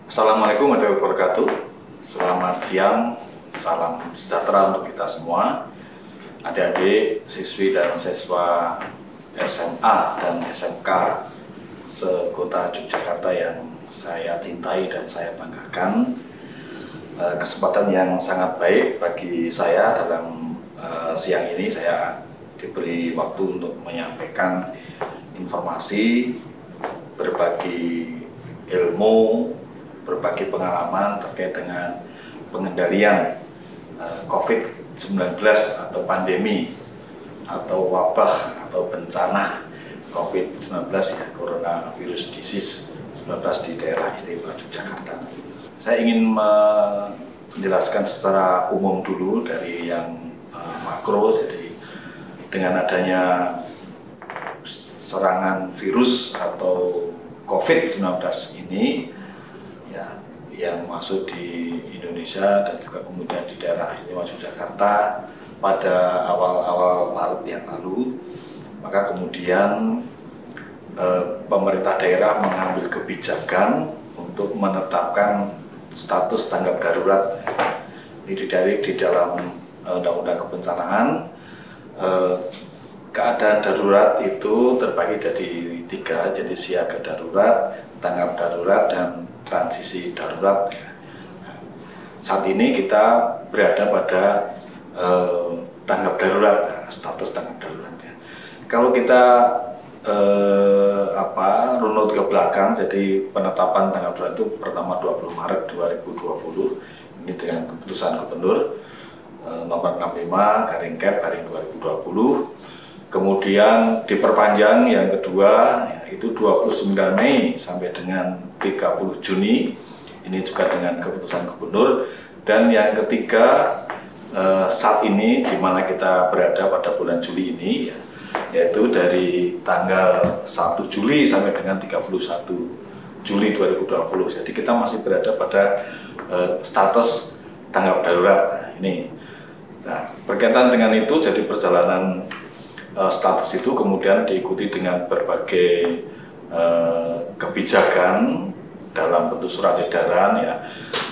Assalamualaikum warahmatullahi wabarakatuh. Selamat siang, salam sejahtera untuk kita semua. Adik-adik, siswi dan siswa SMA dan SMK sekota Yogyakarta yang saya cintai dan saya banggakan. Kesempatan yang sangat baik bagi saya dalam siang ini. Saya diberi waktu untuk menyampaikan informasi, berbagi ilmu, berbagi pengalaman terkait dengan pengendalian COVID-19 atau pandemi atau wabah atau bencana COVID-19 ya, coronavirus disease 19 di daerah istimewa Yogyakarta. Saya ingin menjelaskan secara umum dulu dari yang makro. Jadi dengan adanya serangan virus atau COVID-19 ini ya, yang masuk di Indonesia dan juga kemudian di daerah istimewa Yogyakarta pada awal-awal Maret yang lalu, maka kemudian pemerintah daerah mengambil kebijakan untuk menetapkan status tanggap darurat. Ini di dalam Undang-Undang Kebencanaan. Keadaan darurat itu terbagi jadi 3, jadi siaga darurat, tanggap darurat, dan transisi darurat. Saat ini kita berada pada tanggap darurat, status tanggap darurat. Kalau kita runut ke belakang, jadi penetapan tanggap darurat itu pertama 20 Maret 2020, ini dengan keputusan Gubernur nomor 65/Cap/2020. Kemudian diperpanjang yang kedua yaitu 29 Mei sampai dengan 30 Juni, ini juga dengan keputusan Gubernur. Dan yang ketiga saat ini di mana kita berada pada bulan Juli ini ya, yaitu dari tanggal 1 Juli sampai dengan 31 Juli 2020. Jadi kita masih berada pada status tanggap darurat. Nah, berkaitan dengan itu, jadi perjalanan status itu kemudian diikuti dengan berbagai kebijakan dalam bentuk surat edaran ya.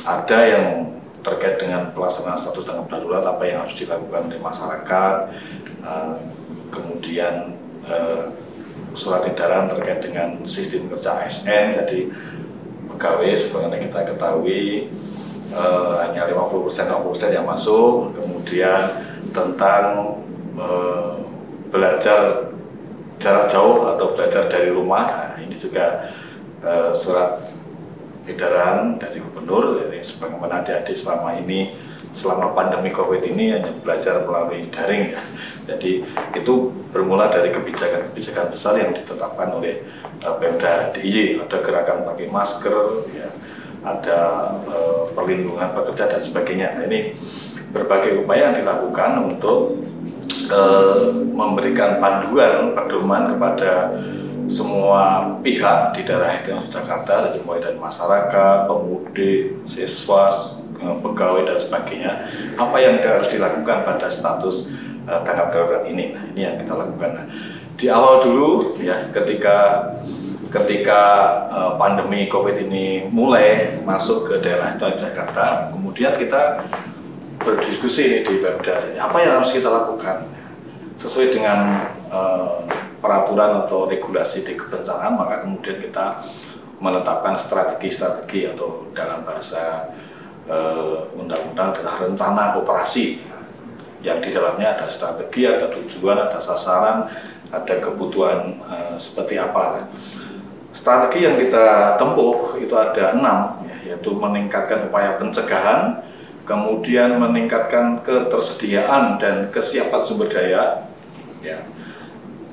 Ada yang terkait dengan pelaksanaan status tanggap darurat, apa yang harus dilakukan oleh masyarakat, kemudian surat edaran terkait dengan sistem kerja ASN. Jadi pegawai sebagaimana kita ketahui hanya 50% yang masuk, kemudian tentang belajar jarak jauh atau belajar dari rumah. Nah, ini juga surat edaran dari Gubernur. Jadi sebagaimana adik-adik selama pandemi COVID ini hanya belajar melalui daring ya. Jadi itu bermula dari kebijakan besar yang ditetapkan oleh Pemda DIY. Ada gerakan pakai masker ya, ada perlindungan pekerja dan sebagainya. Nah, ini berbagai upaya yang dilakukan untuk memberikan panduan, pedoman kepada semua pihak di daerah istimewa Yogyakarta, jadi mulai dari masyarakat, pemudik, siswa, pegawai dan sebagainya, apa yang harus dilakukan pada status tanggap darurat ini. Nah, ini yang kita lakukan. Nah, di awal dulu ya, ketika pandemi COVID ini mulai masuk ke daerah istimewa Yogyakarta, kemudian kita berdiskusi di Pemda, apa yang harus kita lakukan sesuai dengan peraturan atau regulasi di kebencanaan. Maka kemudian kita menetapkan strategi atau dalam bahasa undang-undang adalah rencana operasi, yang di dalamnya ada strategi, ada tujuan, ada sasaran, ada kebutuhan seperti apa. Strategi yang kita tempuh itu ada 6 ya, yaitu meningkatkan upaya pencegahan, kemudian meningkatkan ketersediaan dan kesiapan sumber daya ya.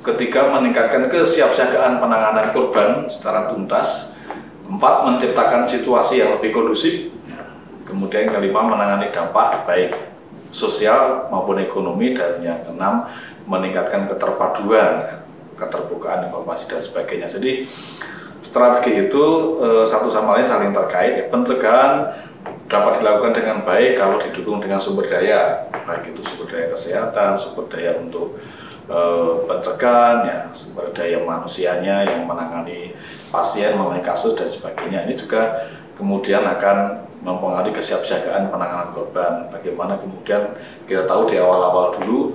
Ketiga, meningkatkan kesiapsiagaan penanganan korban secara tuntas. 4, menciptakan situasi yang lebih kondusif. Kemudian kelima, menangani dampak baik sosial maupun ekonomi. Dan yang keenam, meningkatkan keterpaduan, keterbukaan informasi dan sebagainya. Jadi strategi itu satu sama lain saling terkait ya. Pencegahan dapat dilakukan dengan baik kalau didukung dengan sumber daya, baik itu sumber daya kesehatan, sumber daya untuk pencegahan ya, sumber daya manusianya yang menangani pasien, menangani kasus dan sebagainya. Ini juga kemudian akan mempengaruhi kesiapsiagaan penanganan korban. Bagaimana kemudian kita tahu di awal-awal dulu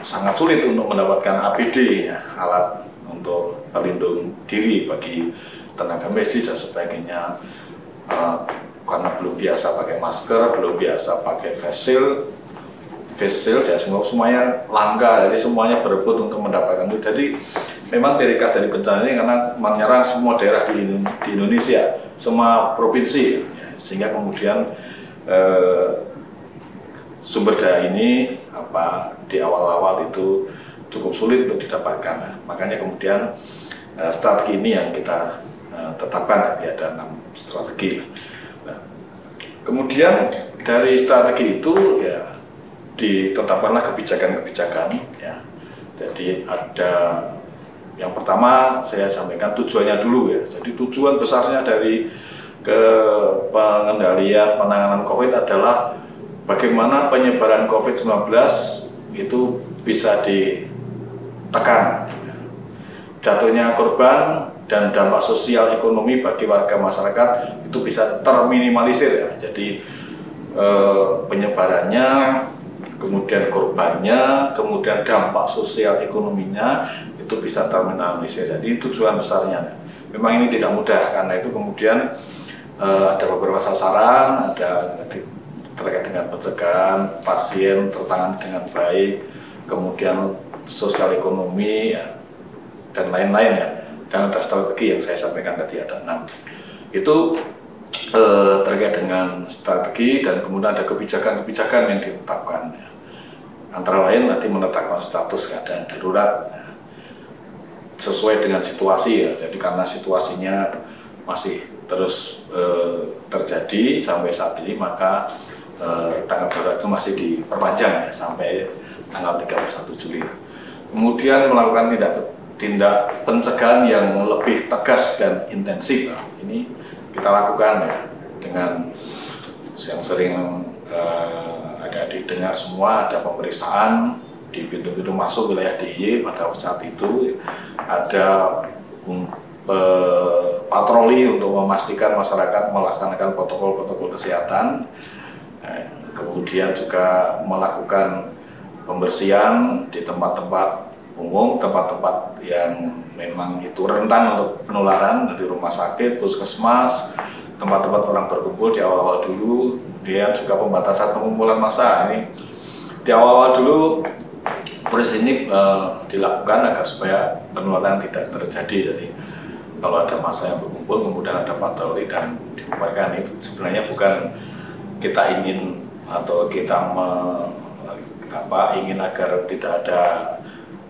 sangat sulit untuk mendapatkan APD, ya, alat untuk pelindung diri bagi tenaga medis dan sebagainya, karena belum biasa pakai masker, belum biasa pakai face shield, ya, semuanya langka, jadi semuanya berebut untuk mendapatkan itu. Jadi memang ciri khas dari bencana ini karena menyerang semua daerah di Indonesia, semua provinsi, ya, sehingga kemudian sumber daya ini di awal-awal itu cukup sulit untuk didapatkan. Nah, makanya kemudian strategi ini yang kita tetapkan, nanti ada 6 strategi. Nah, kemudian dari strategi itu ya ditetapkanlah kebijakan-kebijakan, ya. Jadi ada yang pertama saya sampaikan tujuannya dulu, ya. Jadi tujuan besarnya dari pengendalian penanganan COVID adalah bagaimana penyebaran COVID-19 itu bisa ditekan, jatuhnya korban dan dampak sosial ekonomi bagi warga masyarakat itu bisa terminimalisir, ya. Jadi penyebarannya, kemudian korbannya, kemudian dampak sosial ekonominya itu bisa terminimalisir. Jadi tujuan besarnya. Memang ini tidak mudah, karena itu kemudian ada beberapa sasaran, ada terkait dengan pencegahan pasien tertangani dengan baik, kemudian sosial ekonomi, ya, dan lain-lain, ya. Dan ada strategi yang saya sampaikan tadi ada 6. Itu terkait dengan strategi, dan kemudian ada kebijakan-kebijakan yang ditetapkan, ya. Antara lain nanti menetapkan status keadaan darurat, ya, sesuai dengan situasi, ya. Jadi karena situasinya masih terus terjadi sampai saat ini, maka tanggap darurat itu masih diperpanjang, ya, sampai tanggal 31 Juli. Kemudian melakukan tindak pencegahan yang lebih tegas dan intensif. Nah, ini kita lakukan, ya, dengan yang sering ada didengar semua, ada pemeriksaan di pintu-pintu masuk wilayah DIY pada saat itu, ada patroli untuk memastikan masyarakat melaksanakan protokol-protokol kesehatan. Kemudian juga melakukan pembersihan di tempat-tempat umum, tempat-tempat yang memang itu rentan untuk penularan, dari rumah sakit, puskesmas, tempat-tempat orang berkumpul di awal-awal dulu. Kemudian juga pembatasan pengumpulan massa. Ini di awal-awal dulu proses ini dilakukan agar supaya penularan tidak terjadi. Jadi kalau ada massa yang berkumpul, kemudian ada patroli dan dibubarkan, itu sebenarnya bukan kita ingin atau kita ingin agar tidak ada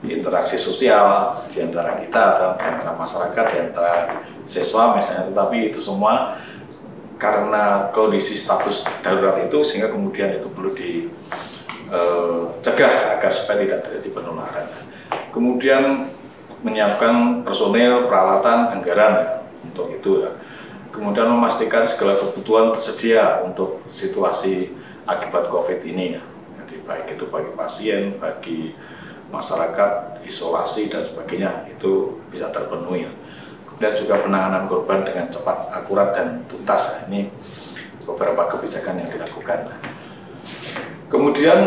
interaksi sosial di antara kita atau di antara masyarakat, di antara siswa misalnya, tetapi itu semua karena kondisi status darurat itu, sehingga kemudian itu perlu dicegah agar supaya tidak terjadi penularan. Kemudian menyiapkan personel, peralatan, anggaran, ya, untuk itu, ya. Kemudian memastikan segala kebutuhan tersedia untuk situasi akibat COVID ini, ya. Jadi baik itu bagi pasien, bagi masyarakat, isolasi dan sebagainya, itu bisa terpenuhi. Dan juga penanganan korban dengan cepat, akurat, dan tuntas. Ini beberapa kebijakan yang dilakukan. Kemudian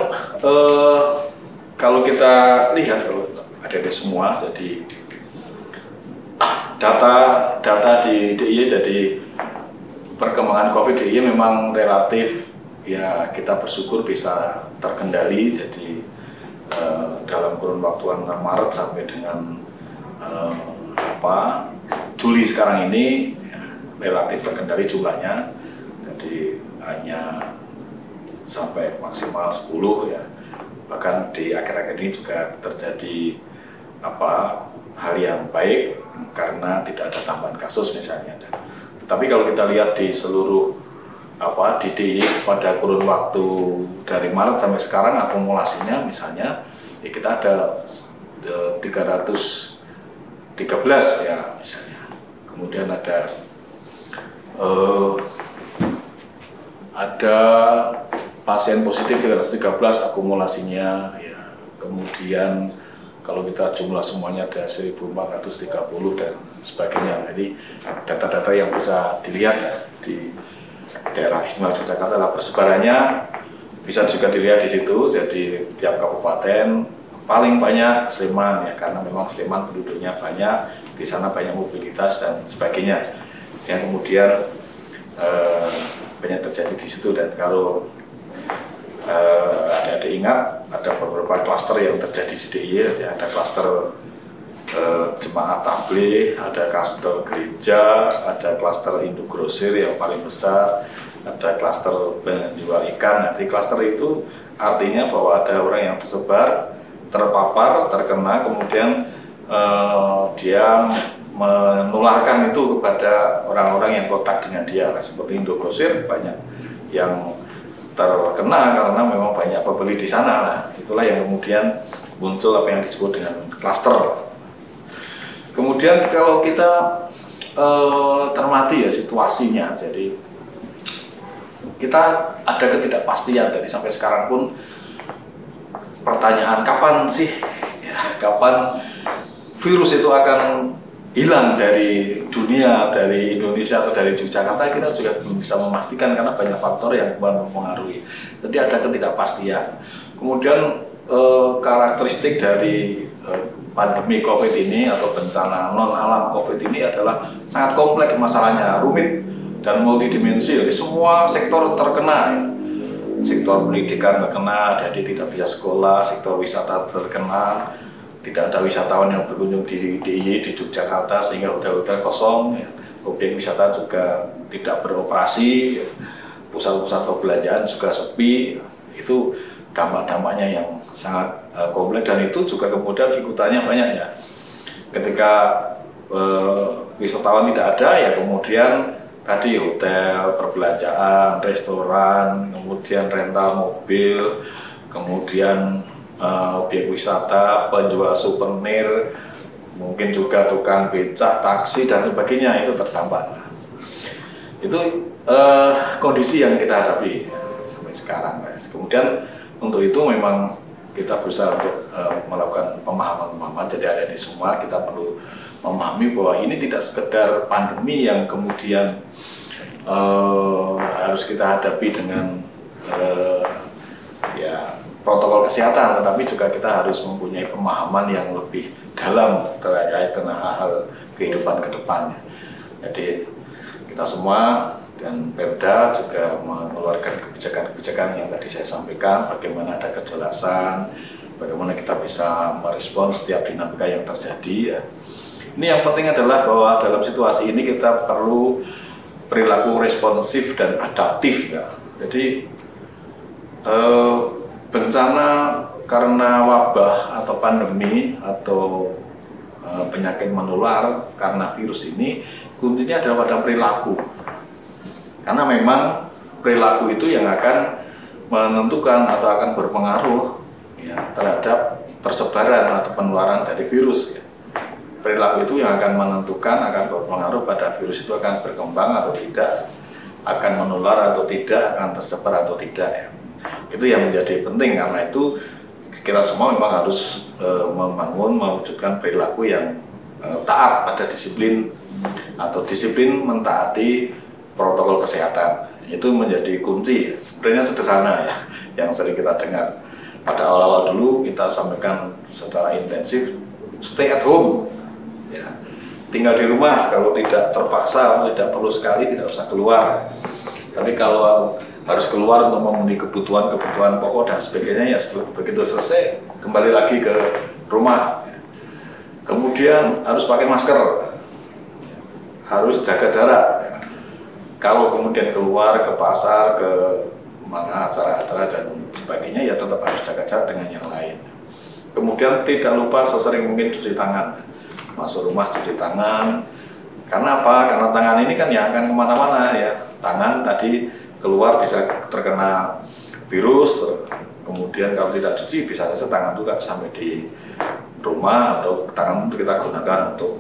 kalau kita lihat, kalau ada semua, jadi data di DIY, jadi perkembangan COVID DIY memang relatif, ya, kita bersyukur bisa terkendali. Jadi dalam kurun waktu antara Maret sampai dengan Juli sekarang ini, ya, relatif terkendali jumlahnya, jadi hanya sampai maksimal 10, ya. Bahkan di akhir-akhir ini juga terjadi hal yang baik karena tidak ada tambahan kasus misalnya. Tapi kalau kita lihat di seluruh di DIY pada kurun waktu dari Maret sampai sekarang, akumulasinya misalnya, ya, kita ada 313, ya, misalnya. Kemudian ada pasien positif 313 akumulasinya, ya. Kemudian kalau kita jumlah semuanya ada 1430 dan sebagainya. Jadi data-data yang bisa dilihat di daerah istimewa Yogyakarta adalah persebarannya bisa juga dilihat di situ. Jadi tiap kabupaten paling banyak Sleman ya, karena memang Sleman penduduknya banyak, di sana banyak mobilitas dan sebagainya. Sehingga kemudian banyak terjadi di situ. Dan kalau ada ingat, ada beberapa klaster yang terjadi di DIY, ada klaster jemaah tabligh, ada klaster gereja, ada klaster induk grosir yang paling besar, ada klaster penjual ikan. Nanti klaster itu artinya bahwa ada orang yang tersebar, terpapar, terkena, kemudian dia menularkan itu kepada orang-orang yang kontak dengan dia. Seperti induk grosir banyak yang terkena karena memang banyak pembeli di sana. Nah, itulah yang kemudian muncul apa yang disebut dengan klaster. Kemudian kalau kita cermati ya situasinya, jadi kita ada ketidakpastian. Dari sampai sekarang pun pertanyaan kapan sih, ya, kapan virus itu akan hilang dari dunia, dari Indonesia atau dari Yogyakarta, kita juga belum bisa memastikan karena banyak faktor yang mempengaruhi. Jadi ada ketidakpastian. Kemudian karakteristik dari pandemi COVID ini atau bencana non alam COVID ini adalah sangat kompleks masalahnya, rumit dan multidimensi. Jadi semua sektor terkena ya. Sektor pendidikan terkena, jadi tidak bisa sekolah. Sektor wisata terkena, tidak ada wisatawan yang berkunjung di DIY di Yogyakarta sehingga hotel-hotel kosong, ya. Objek wisata juga tidak beroperasi, ya. Pusat-pusat perbelanjaan juga sepi. Itu dampak-dampaknya yang sangat kompleks, dan itu juga kemudian ikutannya banyak ya. Ketika wisatawan tidak ada, ya kemudian tadi hotel, perbelanjaan, restoran, kemudian rental mobil, kemudian objek wisata, penjual souvenir, mungkin juga tukang becak, taksi dan sebagainya itu terdampak. Itu kondisi yang kita hadapi sampai sekarang, guys. Kemudian untuk itu memang kita berusaha untuk melakukan pemahaman. Jadi ada di semua kita perlu memahami bahwa ini tidak sekedar pandemi yang kemudian harus kita hadapi dengan ya protokol kesehatan, tetapi juga kita harus mempunyai pemahaman yang lebih dalam terkait dengan hal-hal kehidupan ke depannya. Jadi kita semua dan Pemda juga mengeluarkan kebijakan-kebijakan yang tadi saya sampaikan, bagaimana ada kejelasan, bagaimana kita bisa merespon setiap dinamika yang terjadi ya. Ini yang penting adalah bahwa dalam situasi ini kita perlu perilaku responsif dan adaptif ya. Jadi bencana karena wabah atau pandemi atau penyakit menular karena virus ini kuncinya adalah pada perilaku. Karena memang perilaku itu yang akan menentukan atau akan berpengaruh ya, terhadap persebaran atau penularan dari virus. Ya. Perilaku itu yang akan menentukan, akan berpengaruh pada virus itu akan berkembang atau tidak, akan menular atau tidak, akan tersebar atau tidak. Ya. Itu yang menjadi penting, karena itu kita semua memang harus membangun, mewujudkan perilaku yang taat pada disiplin atau disiplin mentaati protokol kesehatan. Itu menjadi kunci. Sebenarnya sederhana ya, yang sering kita dengar. Pada awal-awal dulu kita sampaikan secara intensif, stay at home. Ya, tinggal di rumah, kalau tidak terpaksa, tidak perlu sekali, tidak usah keluar. Tapi kalau harus keluar untuk memenuhi kebutuhan pokok dan sebagainya, ya begitu selesai kembali lagi ke rumah. Kemudian harus pakai masker, harus jaga jarak. Kalau kemudian keluar ke pasar, ke mana acara-acara dan sebagainya, ya tetap harus jaga jarak dengan yang lain. Kemudian tidak lupa sesering mungkin cuci tangan. Masuk rumah cuci tangan. Karena apa? Karena tangan ini kan yang akan kemana-mana ya. Tangan tadi keluar bisa terkena virus, kemudian kalau tidak cuci bisa saja tangan juga sampai di rumah, atau tangan itu kita gunakan untuk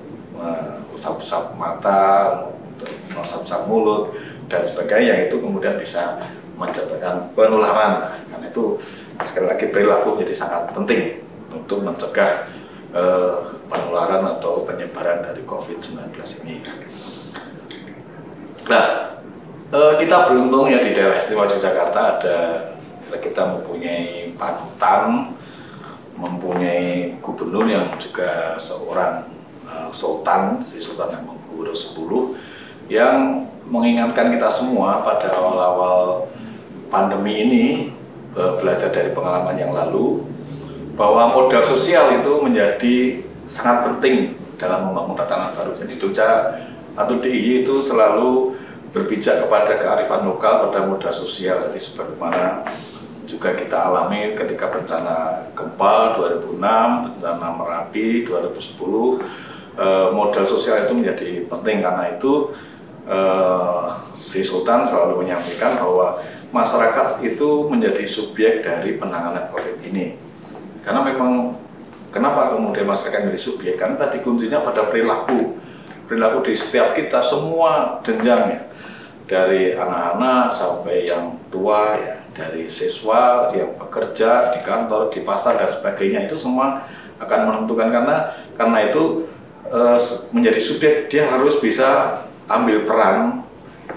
usap-usap mata, untuk usap-usap mulut dan sebagainya. Itu kemudian bisa mencegah penularan. Karena itu sekali lagi perilaku menjadi sangat penting untuk mencegah penularan atau penyebaran dari COVID-19 ini. Nah, kita beruntung ya di daerah istimewa Yogyakarta kita mempunyai panutan, mempunyai gubernur yang juga seorang sultan, si Sultan Hamengkubuwono X yang mengingatkan kita semua pada awal-awal pandemi ini, belajar dari pengalaman yang lalu, bahwa modal sosial itu menjadi sangat penting dalam membangun tatanan baru. Jadi Jogja atau DIY itu selalu berpijak kepada kearifan lokal, pada modal sosial. Jadi sebagaimana juga kita alami ketika bencana gempa 2006, bencana Merapi 2010, modal sosial itu menjadi penting. Karena itu si Sultan selalu menyampaikan bahwa masyarakat itu menjadi subjek dari penanganan COVID ini. Karena memang, kenapa kemudian masyarakat menjadi subjek? Karena tadi kuncinya pada perilaku di setiap kita, semua jenjangnya, dari anak-anak sampai yang tua, ya, dari siswa yang bekerja di kantor, di pasar dan sebagainya, itu semua akan menentukan. Karena itu menjadi subjek, dia harus bisa ambil peran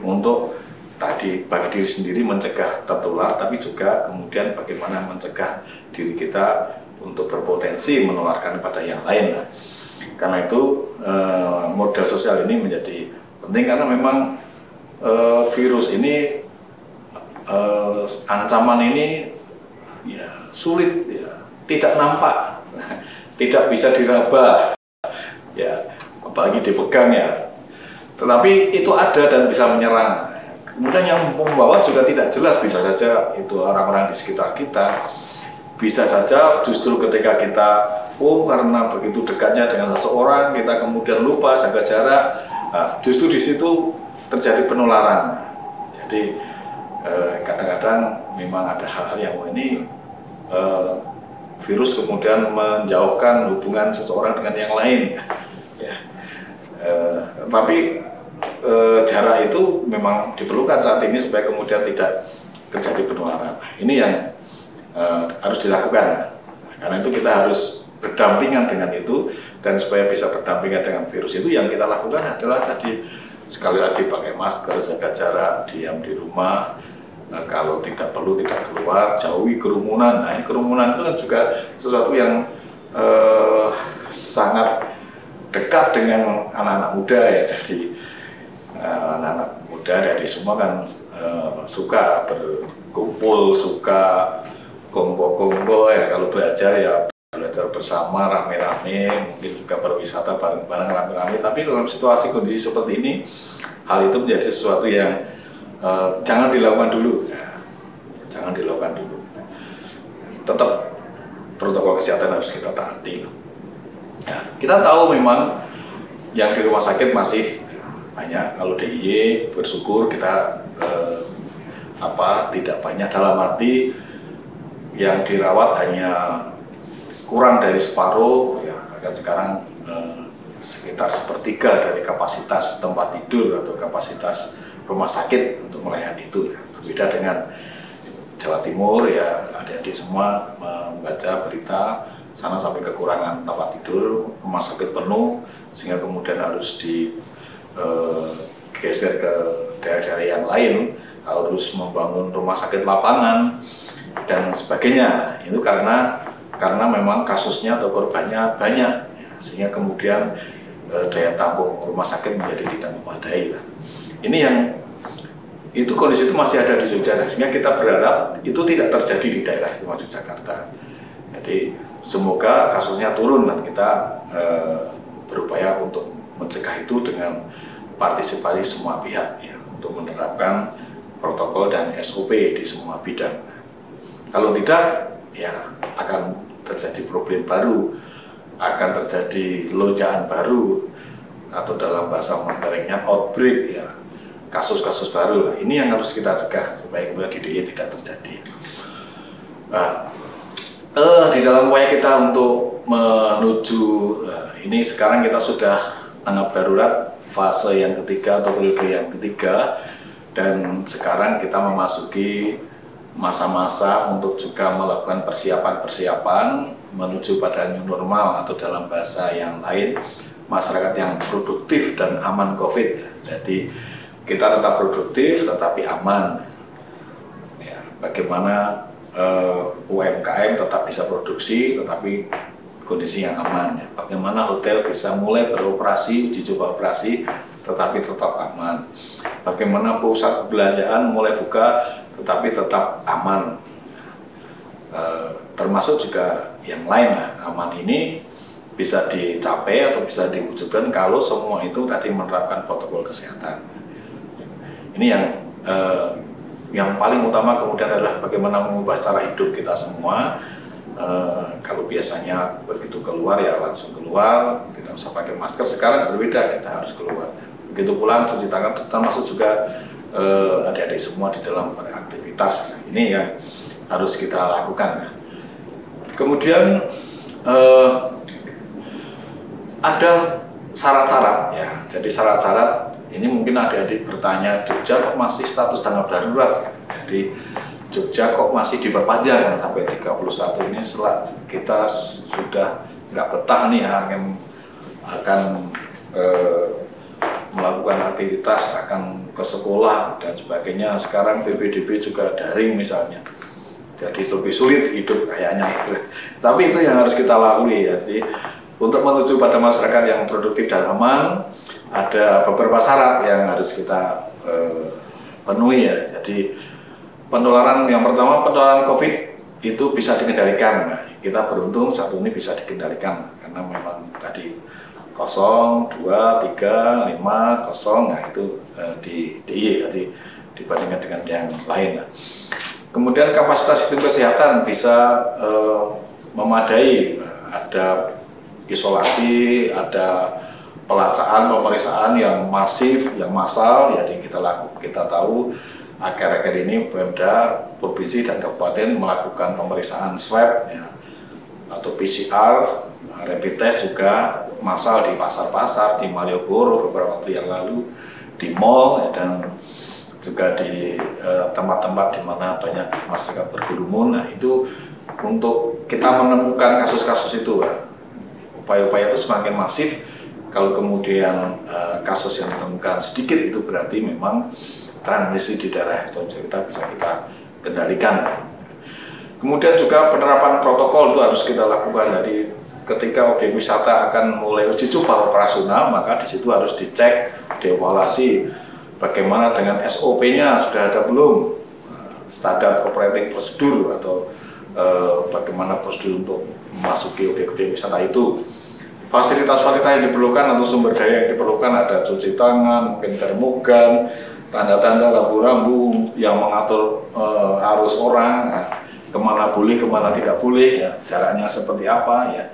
untuk tadi bagi diri sendiri mencegah tertular, tapi juga kemudian bagaimana mencegah diri kita untuk berpotensi menularkan kepada yang lain. Karena itu modal sosial ini menjadi penting, karena memang virus ini, ancaman ini ya sulit, ya, tidak nampak, tidak bisa diraba, ya, apalagi dipegang ya. Tetapi itu ada dan bisa menyerang. Kemudian yang membawa juga tidak jelas, bisa saja itu orang-orang di sekitar kita, bisa saja justru ketika kita karena begitu dekatnya dengan seseorang, kita kemudian lupa jaga jarak, justru di situ terjadi penularan. Jadi kadang-kadang memang ada hal-hal yang ini virus kemudian menjauhkan hubungan seseorang dengan yang lain, ya. Tapi jarak itu memang diperlukan saat ini supaya kemudian tidak terjadi penularan. Ini yang harus dilakukan. Karena itu kita harus berdampingan dengan itu, dan supaya bisa berdampingan dengan virus itu, yang kita lakukan adalah tadi sekali lagi pakai masker, jaga jarak, diam di rumah, kalau tidak perlu tidak keluar, jauhi kerumunan. Nah, kerumunan itu kan juga sesuatu yang sangat dekat dengan anak-anak muda ya. Jadi anak-anak muda dari semua kan suka berkumpul, suka kongko-kongko ya, kalau belajar ya belajar bersama rame-rame, mungkin juga berwisata bareng-bareng rame-rame. Tapi dalam situasi kondisi seperti ini, hal itu menjadi sesuatu yang jangan dilakukan dulu, ya. Jangan dilakukan dulu. Tetap protokol kesehatan harus kita taati. Ya, kita tahu memang yang di rumah sakit masih banyak. Kalau DIY bersyukur kita tidak banyak, dalam arti yang dirawat hanya kurang dari separuh, ya, bahkan sekarang sekitar sepertiga dari kapasitas tempat tidur atau kapasitas rumah sakit untuk melayani itu. Berbeda dengan Jawa Timur, ya, adik-adik semua membaca berita sana sampai kekurangan tempat tidur, rumah sakit penuh, sehingga kemudian harus digeser ke daerah-daerah yang lain, harus membangun rumah sakit lapangan dan sebagainya. Nah, itu karena memang kasusnya atau korbannya banyak, ya, sehingga kemudian daya tampung rumah sakit menjadi tidak memadai. Ini yang itu kondisi itu masih ada di Jogja, sehingga kita berharap itu tidak terjadi di daerah istimewa Yogyakarta. Jadi semoga kasusnya turun, dan kita berupaya untuk mencegah itu dengan partisipasi semua pihak, ya, untuk menerapkan protokol dan SOP di semua bidang. Kalau tidak, ya akan terjadi problem baru, akan terjadi lonjakan baru, atau dalam bahasa monitoringnya outbreak, ya, kasus-kasus baru. Nah, ini yang harus kita cegah supaya kemudian di DIY tidak terjadi. Nah, di dalam upaya kita untuk menuju ini, sekarang kita sudah tanggap darurat fase yang ketiga atau periode yang ketiga, dan sekarang kita memasuki masa-masa untuk juga melakukan persiapan-persiapan menuju pada new normal atau dalam bahasa yang lain masyarakat yang produktif dan aman COVID. Jadi kita tetap produktif tetapi aman. Ya, bagaimana UMKM tetap bisa produksi tetapi kondisi yang aman. Ya. Bagaimana hotel bisa mulai beroperasi, uji coba operasi tetapi tetap aman. Bagaimana pusat perbelanjaan mulai buka tetapi tetap aman. Termasuk juga yang lain lah. Aman ini bisa dicapai atau bisa diwujudkan kalau semua itu tadi menerapkan protokol kesehatan. Ini yang paling utama kemudian adalah bagaimana mengubah cara hidup kita semua. Kalau biasanya begitu keluar ya langsung keluar, tidak usah pakai masker. Sekarang berbeda, kita harus keluar. Begitu pulang cuci tangan, termasuk juga adik-adik semua di dalam beraktivitas. Ini yang harus kita lakukan. Kemudian ada syarat-syarat ya. Jadi syarat-syarat ini mungkin adik-adik bertanya, Jogja kok masih status tanggap darurat? Jadi Jogja kok masih diperpanjang sampai 31 ini setelah kita sudah nggak betah nih akan melakukan aktivitas, akan ke sekolah dan sebagainya. Sekarang PPDB juga daring misalnya. Jadi lebih sulit hidup kayaknya. Tapi itu yang harus kita lalui. Jadi untuk menuju pada masyarakat yang produktif dan aman, ada beberapa syarat yang harus kita penuhi ya. Jadi penularan yang pertama, penularan COVID itu bisa dikendalikan. Nah, kita beruntung satu ini bisa dikendalikan karena memang tadi 0, 2, 3, 5, 0, nah itu di DIY jadi dibandingkan dengan yang lain. Nah. Kemudian kapasitas sistem kesehatan bisa memadai, ada isolasi, ada pemeriksaan yang masif, yang massal. Jadi kita tahu akhir-akhir ini Pemda provinsi dan kabupaten melakukan pemeriksaan swab ya, atau PCR, rapid test juga massal di pasar-pasar, di Malioboro beberapa waktu yang lalu, di mall ya, dan juga di tempat-tempat di mana banyak masyarakat berkerumun. Nah itu untuk kita menemukan kasus-kasus itu, upaya-upaya itu semakin masif. Kalau kemudian kasus yang ditemukan sedikit, itu berarti memang transmisi di daerah itu kita bisa kita kendalikan. Kemudian juga penerapan protokol itu harus kita lakukan. Jadi ketika objek wisata akan mulai uji coba operasional, maka di situ harus dicek, dievaluasi. Bagaimana dengan SOP-nya, sudah ada belum standar operating prosedur atau bagaimana prosedur untuk memasuki objek-objek wisata itu. Fasilitas-fasilitas yang diperlukan atau sumber daya yang diperlukan ada cuci tangan, mungkin termogan, tanda-tanda rambu-rambu yang mengatur arus orang, nah, kemana boleh, kemana tidak boleh, ya, jaraknya seperti apa, ya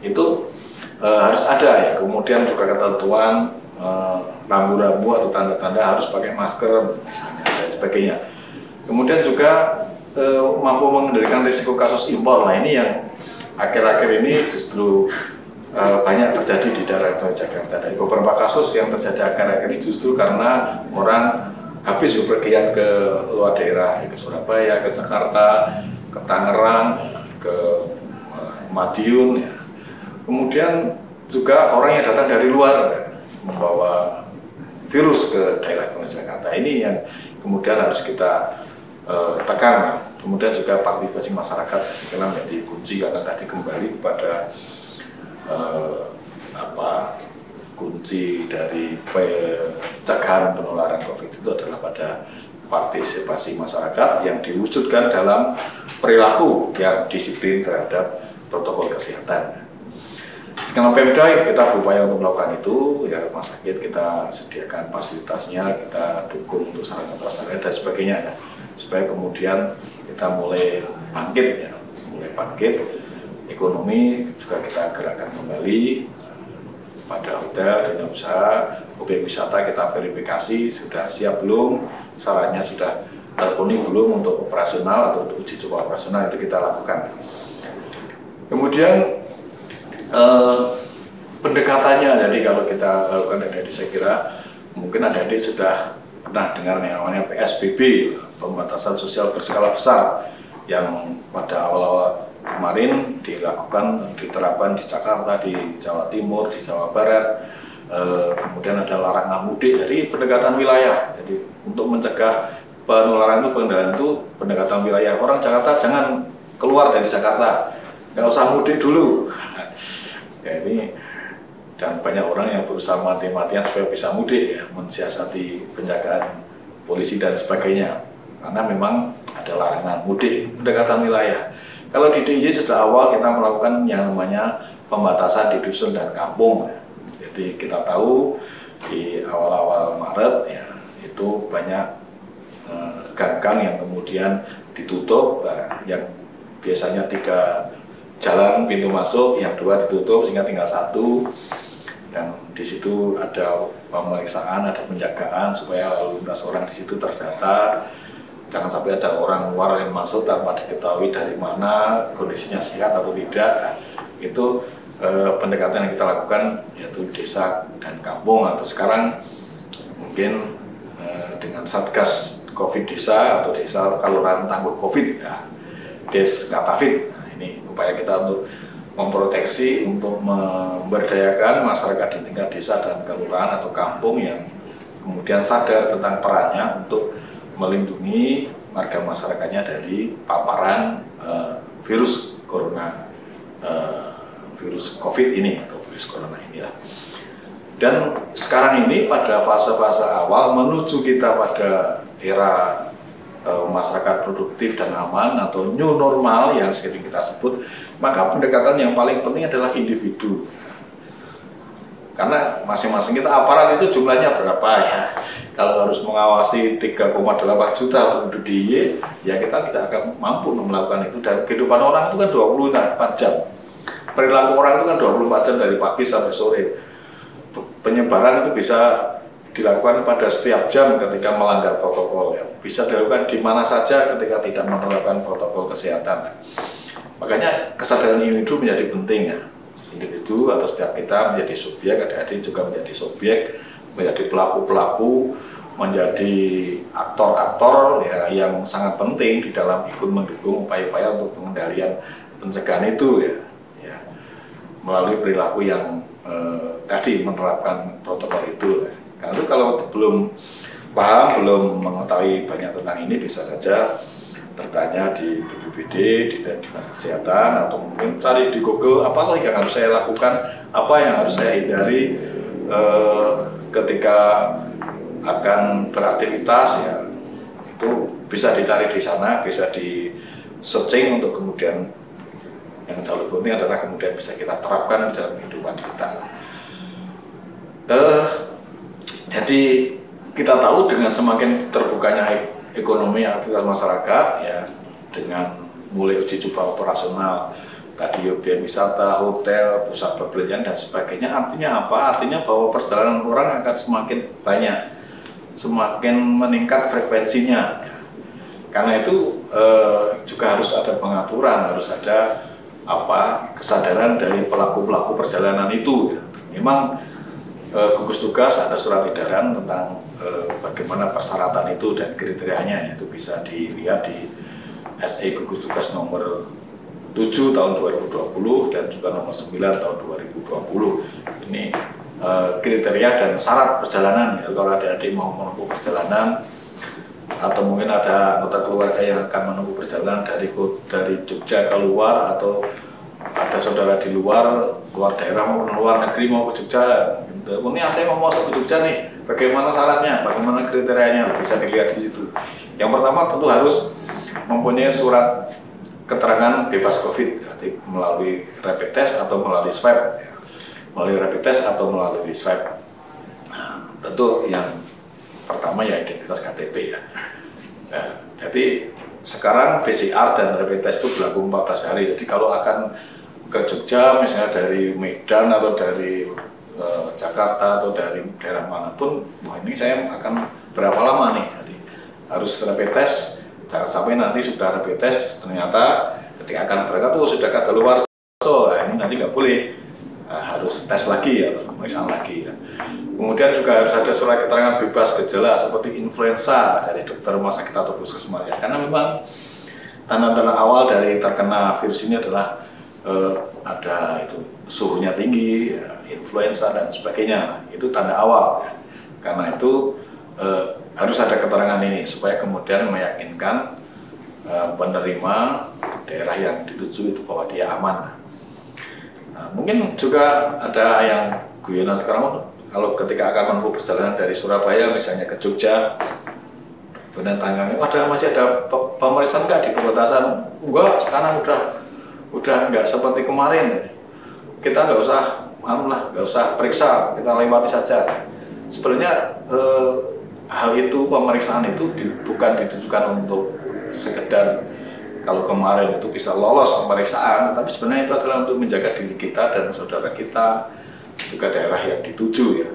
itu harus ada ya. Kemudian juga ketentuan rambu-rambu atau tanda-tanda harus pakai masker misalnya dan sebagainya. Kemudian juga mampu mengendalikan risiko kasus impor. Nah ini yang akhir-akhir ini justru banyak terjadi di daerah Jakarta. Dan beberapa kasus yang terjadi akhir-akhir ini justru karena orang habis bepergian ke luar daerah, ke Surabaya, ke Jakarta, ke Tangerang, ke Madiun. Ya. Kemudian juga orang yang datang dari luar membawa virus ke daerah Jakarta. Ini yang kemudian harus kita tekan. Kemudian juga partisipasi masyarakat sekarang menjadi kunci, karena tadi kembali kepada kunci dari pencegahan penularan COVID itu adalah pada partisipasi masyarakat yang diwujudkan dalam perilaku yang disiplin terhadap protokol kesehatan. Sekarang Pemda kita berupaya untuk melakukan itu, ya rumah sakit kita sediakan fasilitasnya, kita dukung untuk sarana prasarana dan sebagainya ya, supaya kemudian kita mulai bangkit, ekonomi juga kita gerakkan kembali pada hotel, dunia usaha, objek wisata kita verifikasi sudah siap belum, syaratnya sudah terpenuhi belum untuk operasional atau untuk uji coba operasional, itu kita lakukan. Kemudian pendekatannya, jadi kalau kita lakukan adik-adik, saya kira mungkin adik-adik sudah pernah dengar yang namanya PSBB, pembatasan sosial berskala besar, yang pada awal-awal kemarin dilakukan, diterapkan di Jakarta, di Jawa Timur, di Jawa Barat. Kemudian ada larangan mudik, jadi pendekatan wilayah. Jadi untuk mencegah penularan itu, pengendalian itu pendekatan wilayah. Orang Jakarta jangan keluar dari Jakarta, nggak usah mudik dulu. Ya, ini dan banyak orang yang berusaha mati-matian supaya bisa mudik, ya, mensiasati penjagaan polisi dan sebagainya. Karena memang ada larangan mudik, pendekatan wilayah. Kalau di DIY sejak awal kita melakukan yang namanya pembatasan di dusun dan kampung. Jadi kita tahu di awal-awal Maret ya itu banyak gang-gang yang kemudian ditutup, yang biasanya 3 jalan pintu masuk, yang 2 ditutup sehingga tinggal 1, dan di situ ada pemeriksaan, ada penjagaan supaya lalu lintas orang di situ terdata. Jangan sampai ada orang luar yang masuk tanpa diketahui dari mana, kondisinya sehat atau tidak. Itu pendekatan yang kita lakukan, yaitu desa dan kampung, atau sekarang mungkin dengan Satgas Covid Desa atau Desa Kelurahan Tangguh Covid, ya, Des Katafit. Nah, ini upaya kita untuk memproteksi, untuk memberdayakan masyarakat di tingkat desa dan kelurahan atau kampung yang kemudian sadar tentang perannya untuk melindungi warga masyarakatnya dari paparan virus corona, virus COVID ini atau virus corona ini, ya. Dan sekarang ini pada fase-fase awal menuju kita pada era masyarakat produktif dan aman atau new normal yang sering kita sebut, maka pendekatan yang paling penting adalah individu. Karena masing-masing kita aparat itu jumlahnya berapa, ya. Kalau harus mengawasi 3,8 juta penduduk DIY, ya kita tidak akan mampu melakukan itu. Dan kehidupan orang itu kan 24 jam. Perilaku orang itu kan 24 jam dari pagi sampai sore. Penyebaran itu bisa dilakukan pada setiap jam ketika melanggar protokol, ya. Bisa dilakukan di mana saja ketika tidak menerapkan protokol kesehatan. Makanya kesadaran individu menjadi penting, ya. Individu atau setiap kita menjadi subjek, adik-adik juga menjadi subjek, menjadi pelaku-pelaku, menjadi aktor-aktor, ya, yang sangat penting di dalam ikut mendukung upaya-upaya untuk pengendalian pencegahan itu, ya. Melalui perilaku yang tadi menerapkan protokol itu, ya. Karena itu kalau belum paham, belum mengetahui banyak tentang ini, bisa saja bertanya di BPBD, di Dinas Kesehatan, atau mungkin cari di Google apa yang harus saya lakukan, apa yang harus saya hindari ketika akan beraktivitas, ya. Itu bisa dicari di sana, bisa di searching untuk kemudian yang jauh lebih penting adalah kemudian bisa kita terapkan di dalam kehidupan kita. Jadi kita tahu dengan semakin terbukanya ekonomi aktivitas masyarakat, ya, dengan mulai uji coba operasional tadi, objek wisata, hotel, pusat perbelanjaan dan sebagainya, artinya apa? Artinya bahwa perjalanan orang akan semakin banyak, semakin meningkat frekuensinya. Karena itu juga harus ada pengaturan, harus ada kesadaran dari pelaku-pelaku perjalanan itu, ya. Memang gugus tugas ada surat edaran tentang bagaimana persyaratan itu dan kriterianya, itu bisa dilihat di SE gugus tugas nomor 7 tahun 2020 dan juga nomor 9 tahun 2020. Ini kriteria dan syarat perjalanan, ya. Kalau adik-adik mau menempuh perjalanan atau mungkin ada anggota keluarga yang akan menempuh perjalanan dari Jogja ke luar, atau ada saudara di luar daerah mau luar negeri mau ke Jogja, ini saya mau masuk ke Jogja nih, bagaimana syaratnya, bagaimana kriterianya, bisa dilihat di situ. Yang pertama tentu harus mempunyai surat keterangan bebas COVID, melalui rapid test atau melalui swab, ya. Melalui rapid test atau melalui swab. Nah, tentu yang pertama ya identitas KTP, ya. Nah, jadi sekarang PCR dan rapid test itu berlaku 14 hari. Jadi kalau akan ke Jogja misalnya dari Medan atau dari Jakarta atau dari daerah manapun, wah ini saya akan berapa lama nih, jadi harus rapid test. Jangan sampai nanti sudah rapid test ternyata ketika akan berangkat sudah kadaluarsa, nah, ini nanti nggak boleh, harus tes lagi atau pemeriksaan lagi, ya. Kemudian juga harus ada surat keterangan bebas gejala seperti influenza dari dokter rumah sakit atau puskesmas, ya. Karena memang tanda-tanda awal dari terkena virus ini adalah ada itu suhunya tinggi, ya, influenza dan sebagainya. Itu tanda awal. Karena itu harus ada keterangan ini supaya kemudian meyakinkan penerima daerah yang dituju itu bahwa dia aman. Nah, mungkin juga ada yang guyonan sekarang, kalau ketika akan menempuh perjalanan dari Surabaya misalnya ke Jogja, penentangan, masih ada pemeriksaan nggak di perbatasan? Enggak, sekarang udah nggak seperti kemarin. Kita nggak usah, nggak usah periksa, kita lewati saja. Sebenarnya hal itu, pemeriksaan itu bukan ditujukan untuk sekedar kalau kemarin itu bisa lolos pemeriksaan, tapi sebenarnya itu adalah untuk menjaga diri kita dan saudara kita, juga daerah yang dituju ya,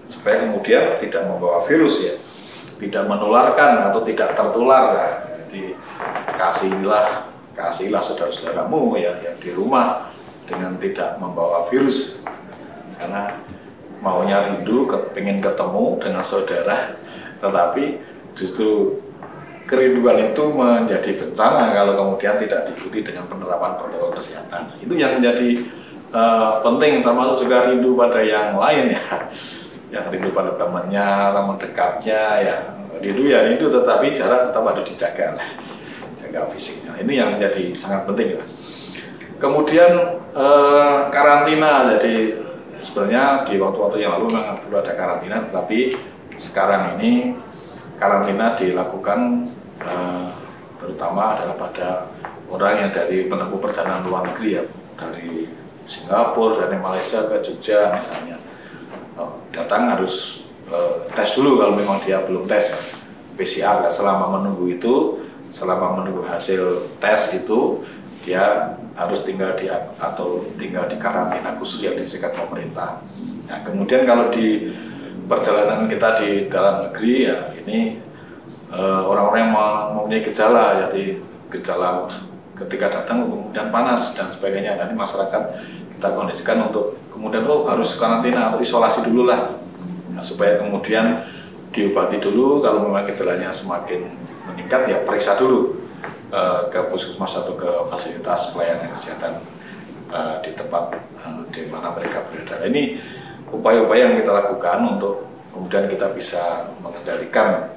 supaya kemudian tidak membawa virus ya, tidak menularkan atau tidak tertular. Jadi kasihilah saudara-saudaramu ya yang di rumah dengan tidak membawa virus, karena maunya rindu, pengen ketemu dengan saudara, tetapi justru kerinduan itu menjadi bencana kalau kemudian tidak diikuti dengan penerapan protokol kesehatan. Itu yang menjadi penting, termasuk juga rindu pada yang lain ya, yang rindu pada temannya, teman dekatnya ya, rindu tetapi jarak tetap harus dijaga lah, jaga fisiknya. Ini yang menjadi sangat penting lah. Kemudian karantina, jadi sebenarnya di waktu-waktu yang lalu memang perlu ada karantina, tetapi sekarang ini karantina dilakukan terutama adalah pada orang yang dari menempuh perjalanan luar negeri ya, dari Singapura, dari Malaysia ke Jogja misalnya, datang harus tes dulu kalau memang dia belum tes ya. PCR. Selama menunggu hasil tes itu dia harus tinggal di karantina khusus yang disediakan pemerintah. Nah, kemudian kalau di perjalanan kita di dalam negeri ya, ini orang-orang yang mempunyai gejala, jadi gejala ketika datang kemudian panas dan sebagainya, nanti masyarakat kita kondisikan untuk kemudian harus karantina atau isolasi dulu lah, nah, supaya kemudian diobati dulu. Kalau memang gejalanya semakin meningkat ya periksa dulu ke puskesmas atau ke fasilitas pelayanan kesehatan di tempat di mana mereka berada. Ini upaya-upaya yang kita lakukan untuk kemudian kita bisa mengendalikan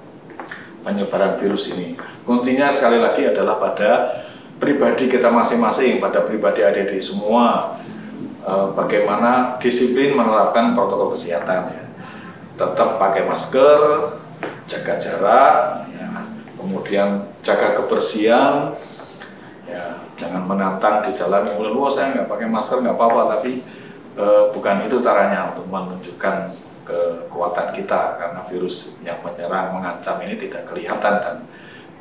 penyebaran virus ini. Kuncinya sekali lagi adalah pada pribadi kita masing-masing, pada pribadi adik-adik semua, bagaimana disiplin menerapkan protokol kesehatan ya. Tetap pakai masker, jaga jarak ya, kemudian jaga kebersihan ya, jangan menantang di jalan, kemudian saya nggak pakai masker nggak apa-apa, tapi bukan itu caranya untuk menunjukkan kekuatan kita, karena virus yang menyerang, mengancam ini tidak kelihatan dan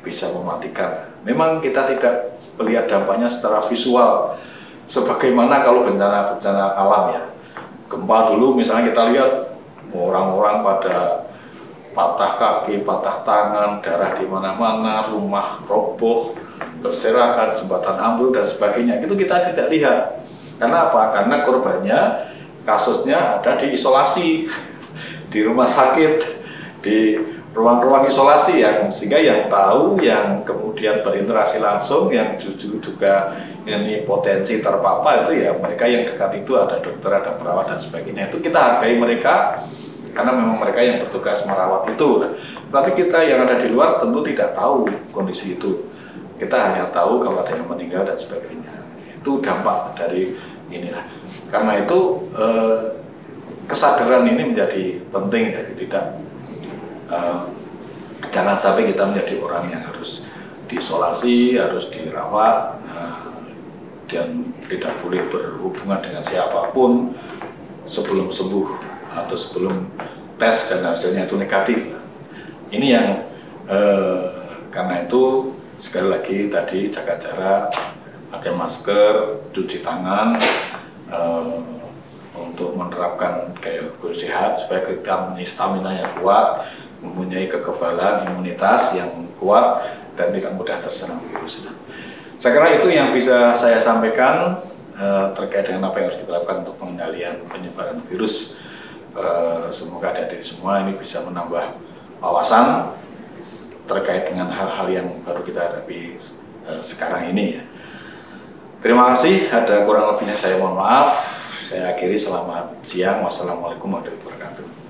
bisa mematikan. Memang kita tidak melihat dampaknya secara visual sebagaimana kalau bencana alam ya. Gempa dulu misalnya kita lihat orang-orang pada patah kaki, patah tangan, darah di mana-mana, rumah roboh, berserakan, jembatan ambruk dan sebagainya. Itu kita tidak lihat. Karena apa? Karena korbannya, kasusnya ada di isolasi, di rumah sakit, di ruang-ruang isolasi, yang sehingga yang tahu, yang kemudian berinteraksi langsung, yang juga ini potensi terpapar itu ya mereka yang dekat itu, ada dokter, ada perawat dan sebagainya. Itu kita hargai mereka karena memang mereka yang bertugas merawat itu. Tapi kita yang ada di luar tentu tidak tahu kondisi itu. Kita hanya tahu kalau ada yang meninggal dan sebagainya. Itu dampak dari inilah. Karena itu kesadaran ini menjadi penting, jadi tidak jangan sampai kita menjadi orang yang harus diisolasi, harus dirawat, dan tidak boleh berhubungan dengan siapapun sebelum sembuh atau sebelum tes dan hasilnya itu negatif. Ini yang karena itu sekali lagi tadi jaga jarak, pakai masker, cuci tangan, untuk menerapkan gaya hidup sehat supaya kita mempunyai stamina yang kuat, mempunyai kekebalan imunitas yang kuat dan tidak mudah terserang virus. Saya kira itu yang bisa saya sampaikan terkait dengan apa yang harus kita lakukan untuk pengendalian penyebaran virus. Semoga adik-adik semua ini bisa menambah wawasan terkait dengan hal-hal yang baru kita hadapi sekarang ini ya. Terima kasih, ada kurang lebihnya saya mohon maaf. Saya akhiri, selamat siang, wassalamualaikum warahmatullahi wabarakatuh.